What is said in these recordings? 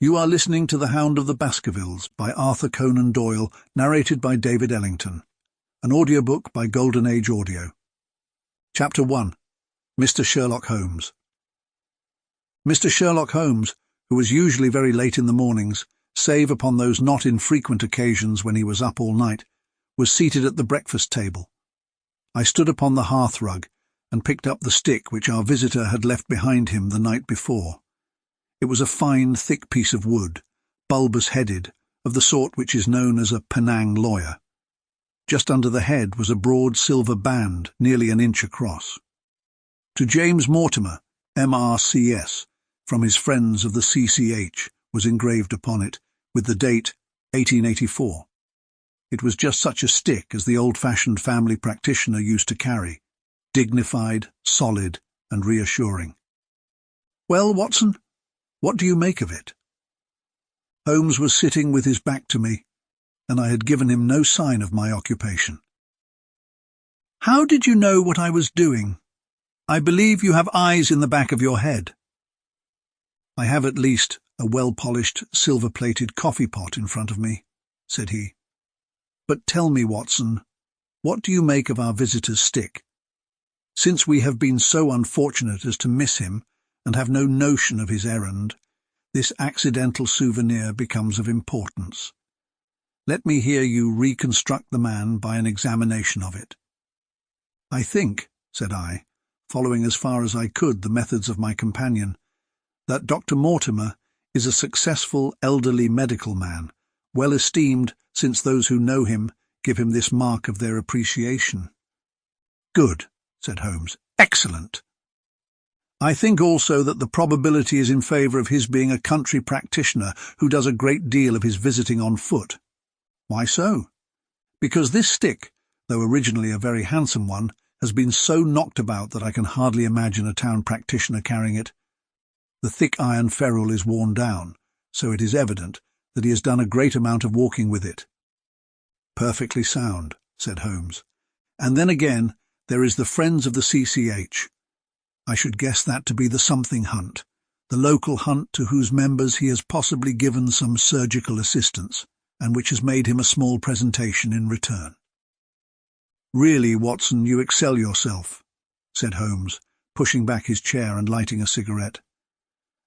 You are listening to The Hound of the Baskervilles by Arthur Conan Doyle, narrated by David Ellington. An audiobook by Golden Age Audio. Chapter 1. Mr. Sherlock Holmes. Mr. Sherlock Holmes, who was usually very late in the mornings, save upon those not infrequent occasions when he was up all night, was seated at the breakfast table. I stood upon the hearth-rug and picked up the stick which our visitor had left behind him the night before. It was a fine, thick piece of wood, bulbous-headed, of the sort which is known as a Penang lawyer. Just under the head was a broad silver band, nearly an inch across. To James Mortimer, M.R.C.S., from his friends of the C.C.H., was engraved upon it, with the date 1884. It was just such a stick as the old-fashioned family practitioner used to carry, dignified, solid, and reassuring. "Well, Watson, what do you make of it?" Holmes was sitting with his back to me, and I had given him no sign of my occupation. "How did you know what I was doing? I believe you have eyes in the back of your head." "I have at least a well-polished, silver-plated coffee-pot in front of me," said he. "But tell me, Watson, what do you make of our visitor's stick? Since we have been so unfortunate as to miss him, and have no notion of his errand, this accidental souvenir becomes of importance. Let me hear you reconstruct the man by an examination of it." "I think," said I, following as far as I could the methods of my companion, "that Dr. Mortimer is a successful elderly medical man, well esteemed since those who know him give him this mark of their appreciation." "Good," said Holmes. "Excellent. I think also that the probability is in favour of his being a country practitioner who does a great deal of his visiting on foot." "Why so?" "Because this stick, though originally a very handsome one, has been so knocked about that I can hardly imagine a town practitioner carrying it. The thick iron ferrule is worn down, so it is evident that he has done a great amount of walking with it." "Perfectly sound," said Holmes. "And then again, there is the Friends of the C.C.H. I should guess that to be the something hunt, the local hunt to whose members he has possibly given some surgical assistance, and which has made him a small presentation in return." "Really, Watson, you excel yourself," said Holmes, pushing back his chair and lighting a cigarette.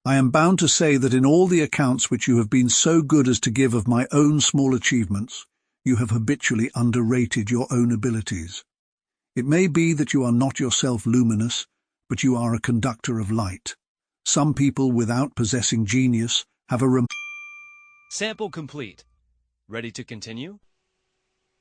"I am bound to say that in all the accounts which you have been so good as to give of my own small achievements, you have habitually underrated your own abilities. It may be that you are not yourself luminous, but you are a conductor of light. Some people, without possessing genius, have a Sample complete. Ready to continue?